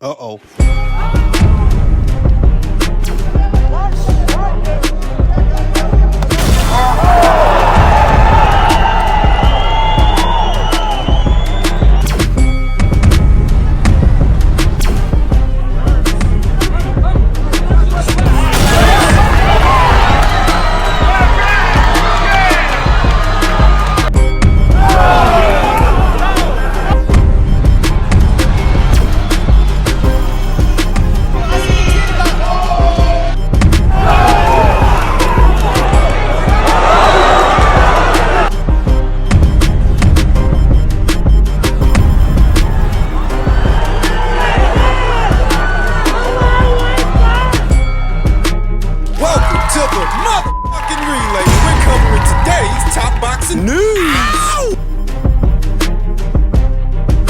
Uh-oh.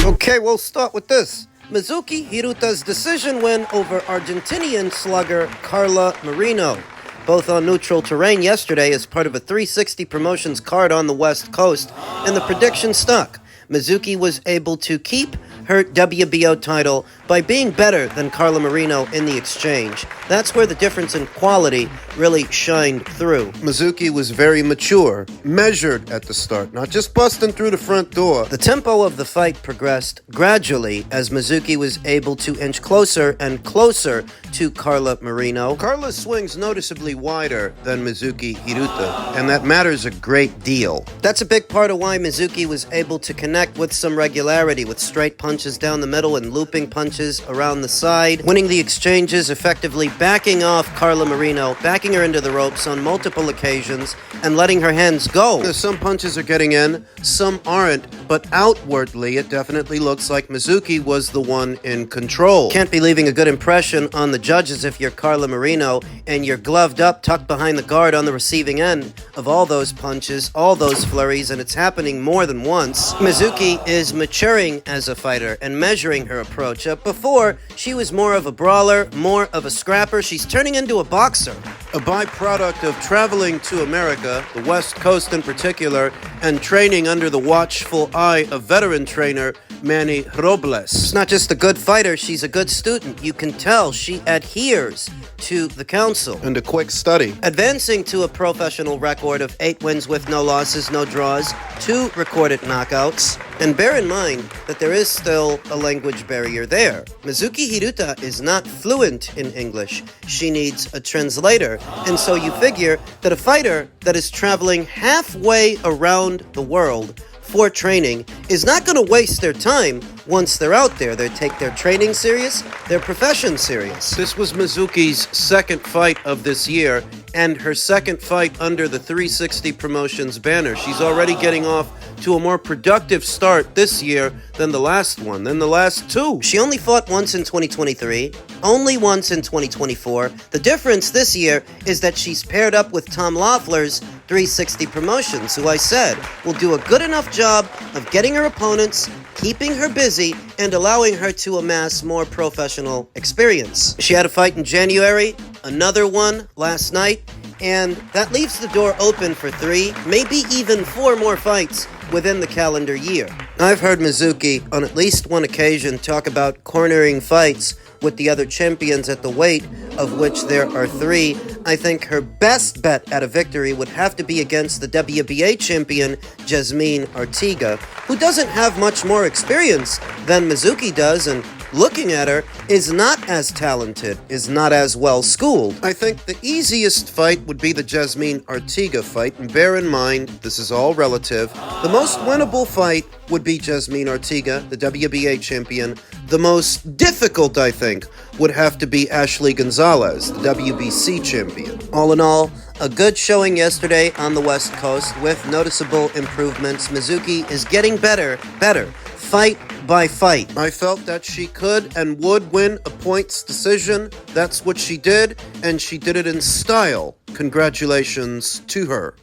Okay, we'll start with this. Mizuki Hiruta's decision win over Argentinian slugger Carla Merino. Both on neutral terrain yesterday as part of a 360 promotions card on the West Coast, and the prediction stuck. Mizuki was able to keep her WBO title by being better than Carla Merino in the exchange. That's where the difference in quality really shined through. Mizuki was very mature, measured at the start, not just busting through the front door. The tempo of the fight progressed gradually as Mizuki was able to inch closer and closer to Carla Merino. Carla swings noticeably wider than Mizuki Hiruta, and that matters a great deal. That's a big part of why Mizuki was able to connect with some regularity, with straight punches down the middle and looping punches around the side, winning the exchanges, effectively backing off Carla Merino, backing her into the ropes on multiple occasions, and letting her hands go. Some punches are getting in, some aren't, but outwardly it definitely looks like Mizuki was the one in control. Can't be leaving a good impression on the judges if you're Carla Merino and you're gloved up, tucked behind the guard on the receiving end of all those punches, all those flurries, and it's happening more than once. Mizuki is maturing as a fighter and measuring her approach. Before, she was more of a brawler, more of a scrapper. She's turning into a boxer. A byproduct of traveling to America, the West Coast in particular, and training under the watchful eye of veteran trainer Manny Robles. She's not just a good fighter, she's a good student. You can tell she adheres to the council. And a quick study. Advancing to a professional record of 8 wins with no losses, no draws, 2 recorded knockouts. And bear in mind that there is still a language barrier there. Mizuki Hiruta is not fluent in English. She needs a translator. And so you figure that a fighter that is traveling halfway around the world for training is not going to waste their time once they're out there. They take their training serious, their profession serious. This was Mizuki's second fight of this year and her second fight under the 360 Promotions banner. She's already getting off to a more productive start this year than the last one, than the last 2. She only fought once in 2023, only once in 2024. The difference this year is that she's paired up with Tom Loeffler's 360 Promotions, who I said will do a good enough job of getting her opponents, keeping her busy, and allowing her to amass more professional experience. She had a fight in January, another one last night, and that leaves the door open for 3, maybe even 4 more fights within the calendar year. I've heard Mizuki on at least one occasion talk about cornering fights with the other champions at the weight, of which there are 3. I think her best bet at a victory would have to be against the WBA champion, Jasmine Artiga, who doesn't have much more experience than Mizuki does, and looking at her, is not as talented, is not as well schooled. I think the easiest fight would be the Jasmine Artiga fight, and bear in mind, this is all relative. The most winnable fight would be Jasmine Artiga, the WBA champion. The most difficult, I think, would have to be Ashley Gonzalez, the WBC champion. All in all, a good showing yesterday on the West Coast with noticeable improvements. Mizuki is getting better, fight by fight. I felt that she could and would win a points decision. That's what she did, and she did it in style. Congratulations to her.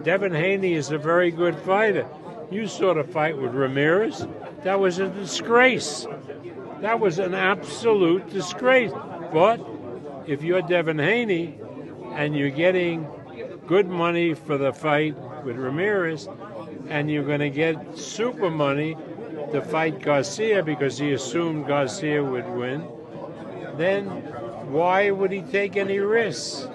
Devin Haney is a very good fighter. You saw the fight with Ramirez. That was a disgrace. That was an absolute disgrace. But if you're Devin Haney and you're getting good money for the fight with Ramirez and you're going to get super money to fight Garcia because he assumed Garcia would win, then why would he take any risks?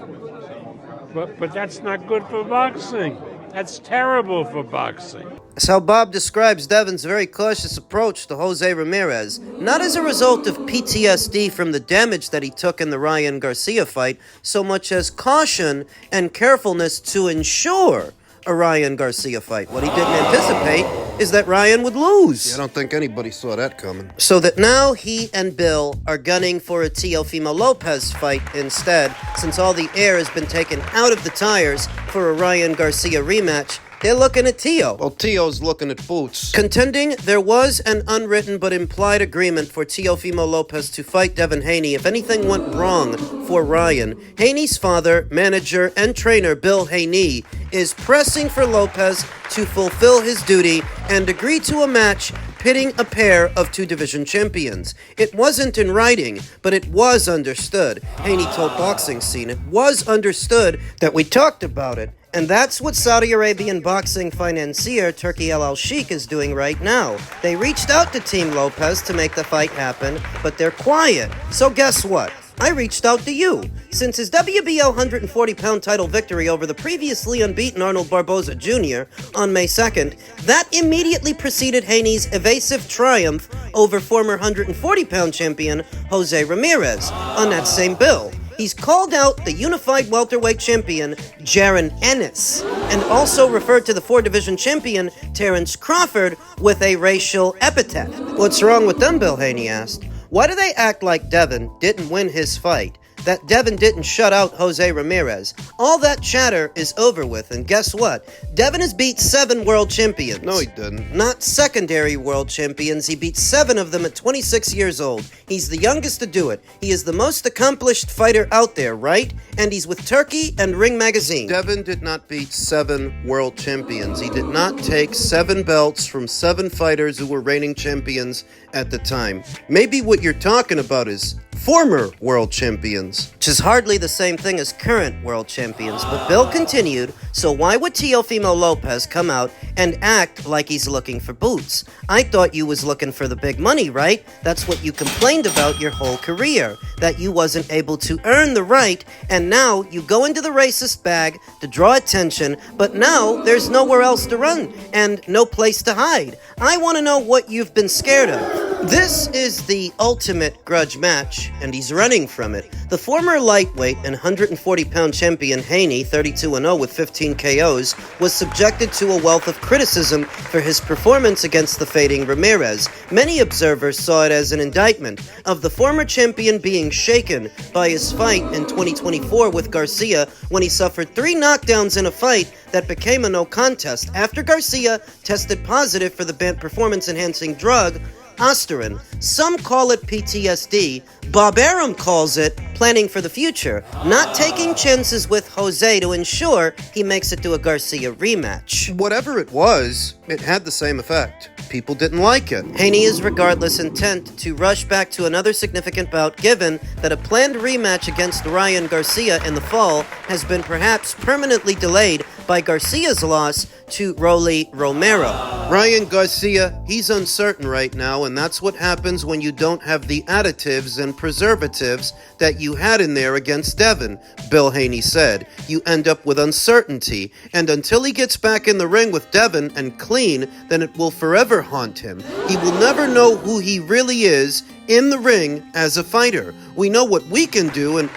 But that's not good for boxing. That's terrible for boxing. That's how Bob describes Devin's very cautious approach to Jose Ramirez, not as a result of PTSD from the damage that he took in the Ryan Garcia fight, so much as caution and carefulness to ensure a Ryan Garcia fight. What he didn't anticipate is that Ryan would lose. I don't think anybody saw that coming. So that now he and Bill are gunning for a Teofimo Lopez fight instead, since all the air has been taken out of the tires for a Ryan Garcia rematch. They're looking at Teo. Well, Teo's looking at Boots. Contending, there was an unwritten but implied agreement for Teofimo Lopez to fight Devin Haney if anything went wrong for Ryan. Haney's father, manager, and trainer Bill Haney is pressing for Lopez to fulfill his duty and agree to a match pitting a pair of two division champions. It wasn't in writing, but it was understood. Haney told Boxing Scene it was understood that we talked about it. And that's what Saudi Arabian boxing financier Turki Al-Sheikh is doing right now. They reached out to Team Lopez to make the fight happen, but they're quiet. So guess what? I reached out to you. Since his WBO 140-pound title victory over the previously unbeaten Arnold Barboza Jr. on May 2nd, that immediately preceded Haney's evasive triumph over former 140-pound champion Jose Ramirez on that same bill. He's called out the unified welterweight champion, Jaron Ennis, and also referred to the four-division champion, Terrence Crawford, with a racial epithet. What's wrong with them, Bill Haney asked. Why do they act like Devin didn't win his fight? That Devin didn't shut out Jose Ramirez? All that chatter is over with, and guess what? Devin has beat 7 world champions. No, he didn't. Not secondary world champions. He beat 7 of them at 26 years old. He's the youngest to do it. He is the most accomplished fighter out there, right? And he's with Turkey and Ring Magazine. Devin did not beat 7 world champions. He did not take 7 belts from 7 fighters who were reigning champions at the time. Maybe what you're talking about is former world champions. Which is hardly the same thing as current world champions, but Bill continued, so why would Teofimo Lopez come out and act like he's looking for boots? I thought you was looking for the big money, right? That's what you complained about your whole career, that you wasn't able to earn the right, and now you go into the racist bag to draw attention, but now there's nowhere else to run, and no place to hide. I want to know what you've been scared of. This is the ultimate grudge match, and he's running from it. The former lightweight and 140-pound champion Haney, 32-0 with 15 KOs, was subjected to a wealth of criticism for his performance against the fading Ramirez. Many observers saw it as an indictment of the former champion being shaken by his fight in 2024 with Garcia when he suffered 3 knockdowns in a fight that became a no contest after Garcia tested positive for the banned performance-enhancing drug Osterin. Some call it PTSD. Bob Arum calls it planning for the future, not taking chances with Jose to ensure he makes it to a Garcia rematch. Whatever it was, it had the same effect. People didn't like it. Haney is regardless intent to rush back to another significant bout, given that a planned rematch against Ryan Garcia in the fall has been perhaps permanently delayed by Garcia's loss to Rolly Romero. Ryan Garcia, he's uncertain right now, and that's what happens when you don't have the additives and preservatives that you had in there against Devin, Bill Haney said. You end up with uncertainty, and until he gets back in the ring with Devin and clean, then it will forever haunt him. He will never know who he really is in the ring as a fighter. We know what we can do, and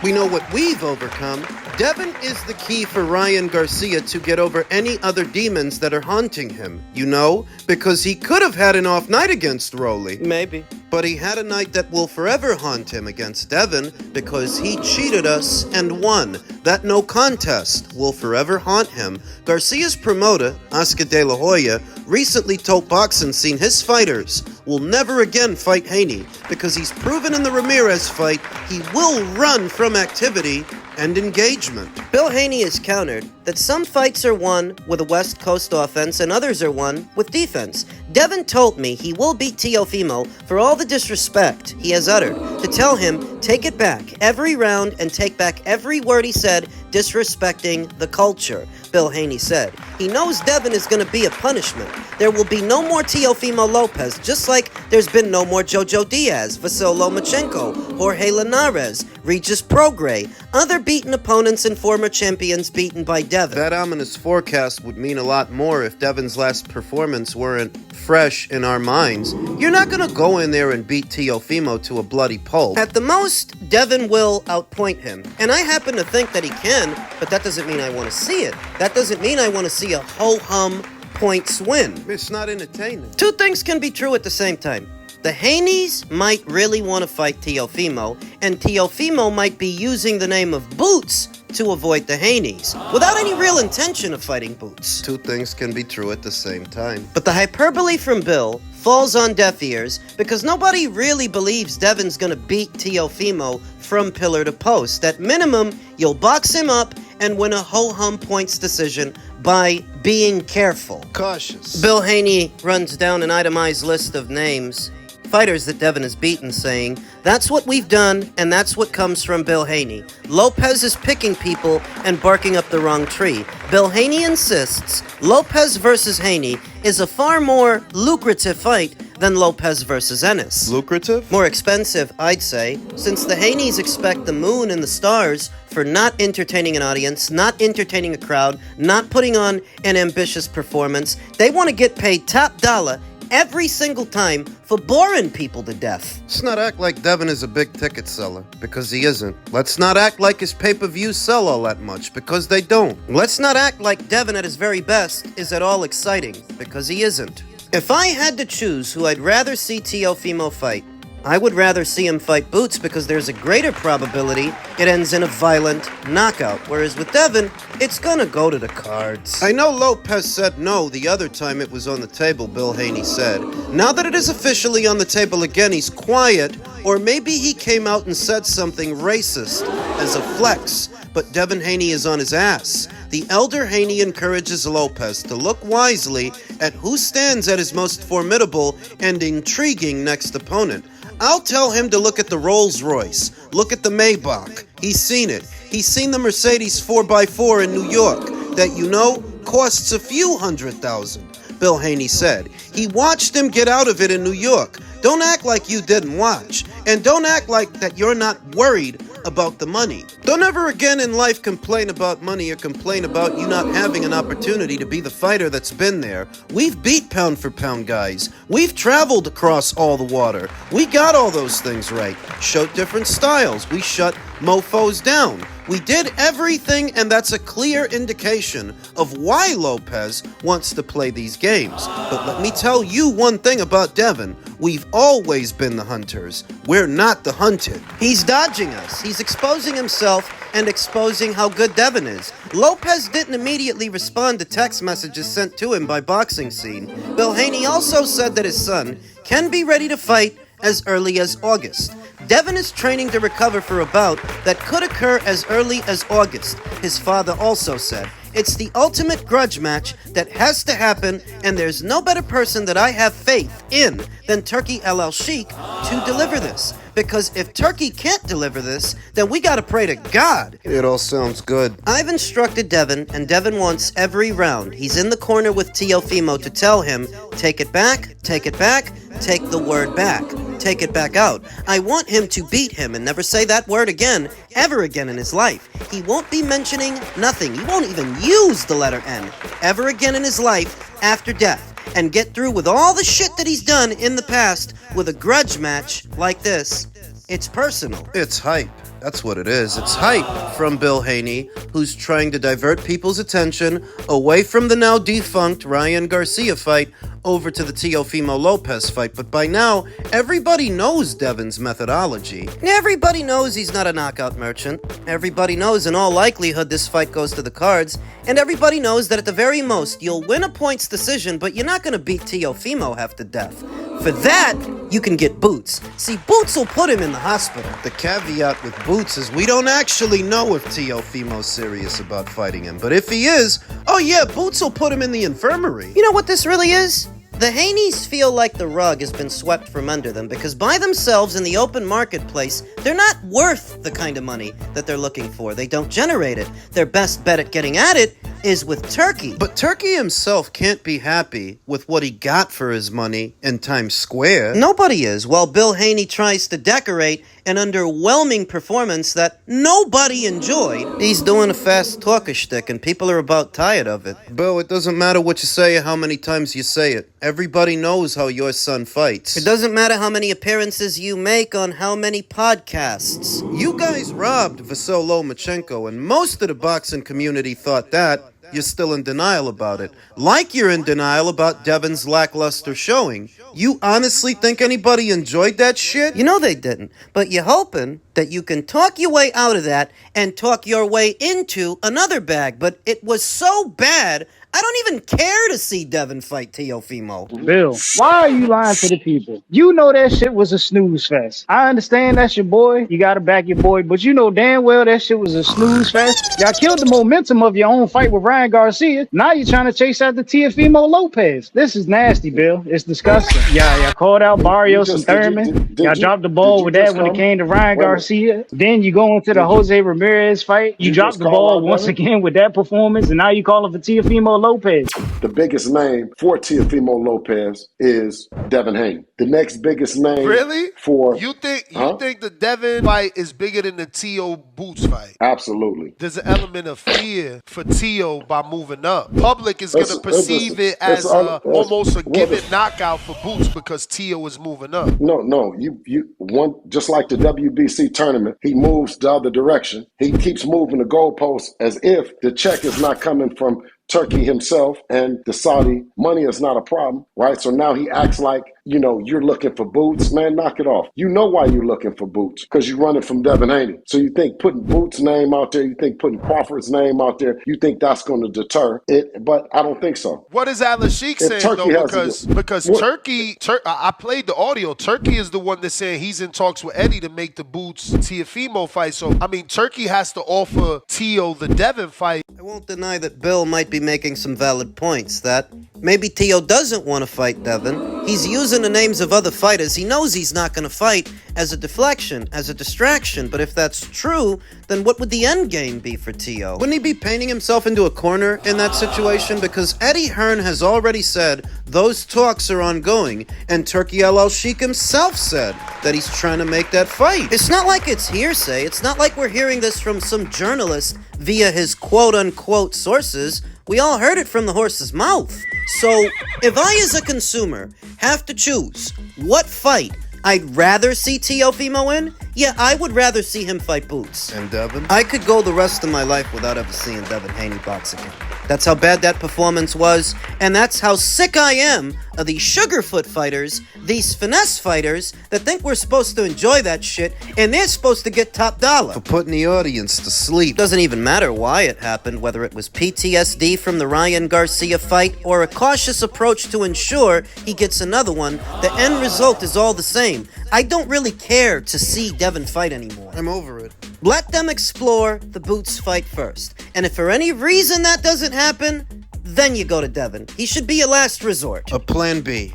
we know what we've overcome. Devin is the key for Ryan Garcia to get over any other demons that are haunting him, you know? Because he could have had an off night against Rolly. Maybe. But he had a night that will forever haunt him against Devin because he cheated us and won. That no contest will forever haunt him. Garcia's promoter, Oscar De La Hoya, recently told Boxing Scene his fighters will never again fight Haney because he's proven in the Ramirez fight he will run from activity and engagement. Bill Haney has countered that some fights are won with a West Coast offense and others are won with defense. Devin told me he will beat Teofimo for all the disrespect he has uttered. To tell him take it back every round and take back every word he said disrespecting the culture, Bill Haney said. He knows Devin is going to be a punishment. There will be no more Teofimo Lopez, just like there's been no more Jojo Diaz, Vasil Lomachenko, Jorge Linares, Regis Prograis, other beaten opponents and former champions beaten by Devin. That ominous forecast would mean a lot more if Devin's last performance weren't fresh in our minds. You're not going to go in there and beat Teofimo to a bloody pulp. At the most, Devin will outpoint him. And I happen to think that he can, but that doesn't mean I want to see it. That doesn't mean I want to see a ho-hum points win. It's not entertaining. Two things can be true at the same time. The Haneys might really want to fight Teofimo, and Teofimo might be using the name of Boots to avoid the Haneys, without any real intention of fighting Boots. Two things can be true at the same time. But the hyperbole from Bill falls on deaf ears because nobody really believes Devin's gonna beat Teofimo from pillar to post. At minimum, you'll box him up and win a ho-hum points decision by being careful. Cautious. Bill Haney runs down an itemized list of names, fighters that Devin has beaten, saying, "That's what we've done, and that's what comes from Bill Haney. Lopez is picking people and barking up the wrong tree." Bill Haney insists Lopez versus Haney is a far more lucrative fight than Lopez versus Ennis. Lucrative? More expensive, I'd say, since the Haneys expect the moon and the stars for not entertaining an audience, not entertaining a crowd, not putting on an ambitious performance. They want to get paid top dollar every single time for boring people to death. Let's not act like Devin is a big ticket seller, because he isn't. Let's not act like his pay-per-views sell all that much, because they don't. Let's not act like Devin at his very best is at all exciting, because he isn't. If I had to choose who I'd rather see Teofimo fight, I would rather see him fight Boots because there's a greater probability it ends in a violent knockout, whereas with Devin, it's gonna go to the cards. I know Lopez said no the other time it was on the table, Bill Haney said. Now that it is officially on the table again, he's quiet, or maybe he came out and said something racist as a flex, but Devin Haney is on his ass. The elder Haney encourages Lopez to look wisely at who stands at his most formidable and intriguing next opponent. I'll tell him to look at the Rolls Royce, look at the Maybach. He's seen it. He's seen the Mercedes 4x4 in New York that, you know, costs a few $100,000, Bill Haney said. He watched him get out of it in New York. Don't act like you didn't watch, and don't act like that you're not worried about the money. Don't ever again in life complain about money or complain about you not having an opportunity to be the fighter that's been there. We've beat pound for pound guys. We've traveled across all the water. We got all those things right. Showed different styles. We shut mofos down. We did everything, and that's a clear indication of why Lopez wants to play these games. But let me tell you one thing about Devin. We've always been the hunters. We're not the hunted. He's dodging us. He's exposing himself and exposing how good Devin is. Lopez didn't immediately respond to text messages sent to him by Boxing Scene. Bill Haney also said that his son can be ready to fight as early as August. Devin is training to recover for a bout that could occur as early as August, his father also said. It's the ultimate grudge match that has to happen, and there's no better person that I have faith in than Turki El Sheikh to deliver this. Because if Turki can't deliver this, then we gotta pray to God. It all sounds good. I've instructed Devin, and Devin wants every round. He's in the corner with Teofimo to tell him, take it back, take the word back. Take it back out. I want him to beat him and never say that word again, ever again in his life. He won't be mentioning nothing. He won't even use the letter N ever again in his life after death. And get through with all the shit that he's done in the past with a grudge match like this. It's personal. It's hype. That's what it is. It's hype from Bill Haney, who's trying to divert people's attention away from the now defunct Ryan Garcia fight over to the Teofimo Lopez fight. But by now, everybody knows Devin's methodology. Everybody knows he's not a knockout merchant. Everybody knows in all likelihood this fight goes to the cards. And everybody knows that at the very most, you'll win a points decision, but you're not going to beat Teofimo half to death. For that, you can get Boots. See, Boots will put him in the hospital. The caveat with Boots is we don't actually know if Teofimo's serious about fighting him. But if he is, oh yeah, Boots will put him in the infirmary. You know what this really is? The Haneys feel like the rug has been swept from under them because by themselves in the open marketplace, they're not worth the kind of money that they're looking for. They don't generate it. Their best bet at getting at it is with Turkey. But Turkey himself can't be happy with what he got for his money in Times Square. Nobody is, while Bill Haney tries to decorate an underwhelming performance that nobody enjoyed. He's doing a fast talker shtick and people are about tired of it. Bill, it doesn't matter what you say or how many times you say it. Everybody knows how your son fights. It doesn't matter how many appearances you make on how many podcasts. You guys robbed Vasyl Lomachenko, and most of the boxing community thought that. You're still in denial about it. Like you're in denial about Devin's lackluster showing. You honestly think anybody enjoyed that shit? You know they didn't, but you're hoping that you can talk your way out of that and talk your way into another bag. But it was so bad, I don't even care to see Devin fight Teofimo. Bill, why are you lying to the people? You know that shit was a snooze fest. I understand that's your boy. You gotta back your boy, but you know damn well that shit was a snooze fest. Y'all killed the momentum of your own fight with Ryan Garcia. Now you're trying to chase after Teofimo Lopez. This is nasty, Bill. It's disgusting. Y'all called out Barrios and Thurman. Y'all dropped the ball with that when it came to Ryan Garcia. Then you go into the Jose Ramirez fight. You dropped the ball once again with that performance, and now you calling for Teofimo Lopez. The biggest name for Teofimo Lopez is Devin Haney. The next biggest name for you think the Devin fight is bigger than the Teo Boots fight? Absolutely. There's an element of fear for Teo by moving up. Public is going to perceive it as almost a given knockout for Boots because Teo is moving up. No. You one just like the WBC tournament. He moves the other direction. He keeps moving the goalposts as if the check is not coming from Turkey himself and the Saudi money is not a problem, right? So now he acts like, you're looking for Boots. Man, knock it off. You know why you're looking for Boots, because you're running from Devin Haney. So you think putting Boots' name out there, you think putting Crawford's name out there, you think that's going to deter it, but I don't think so. What is Atlas Sheik saying, though? Because Turkey, I played the audio. Turkey is the one that's saying he's in talks with Eddie to make the Boots Teofimo fight. So, Turkey has to offer Teo the Devin fight. I won't deny that Bill might be making some valid points, that maybe Teo doesn't want to fight Devin. He's using the names of other fighters he knows he's not going to fight as a deflection, as a distraction. But if that's true, then what would the end game be for Teo? Wouldn't he be painting himself into a corner in that situation? Because Eddie Hearn has already said those talks are ongoing, and Turkey Al-Sheikh himself said that he's trying to make that fight. It's not like it's hearsay. It's not like we're hearing this from some journalist via his quote-unquote sources. We all heard it from the horse's mouth. So, if I as a consumer have to choose what fight I'd rather see Teofimo in, yeah, I would rather see him fight Boots. And Devin? I could go the rest of my life without ever seeing Devin Haney box again. That's how bad that performance was, and that's how sick I am of these sugarfoot fighters, these finesse fighters that think we're supposed to enjoy that shit, and they're supposed to get top dollar. For putting the audience to sleep. Doesn't even matter why it happened, whether it was PTSD from the Ryan Garcia fight or a cautious approach to ensure he gets another one. The end result is all the same. I don't really care to see Devin fight anymore. I'm over it. Let them explore the Boots fight first. And if for any reason that doesn't happen, then you go to Devin. He should be a last resort. A plan B.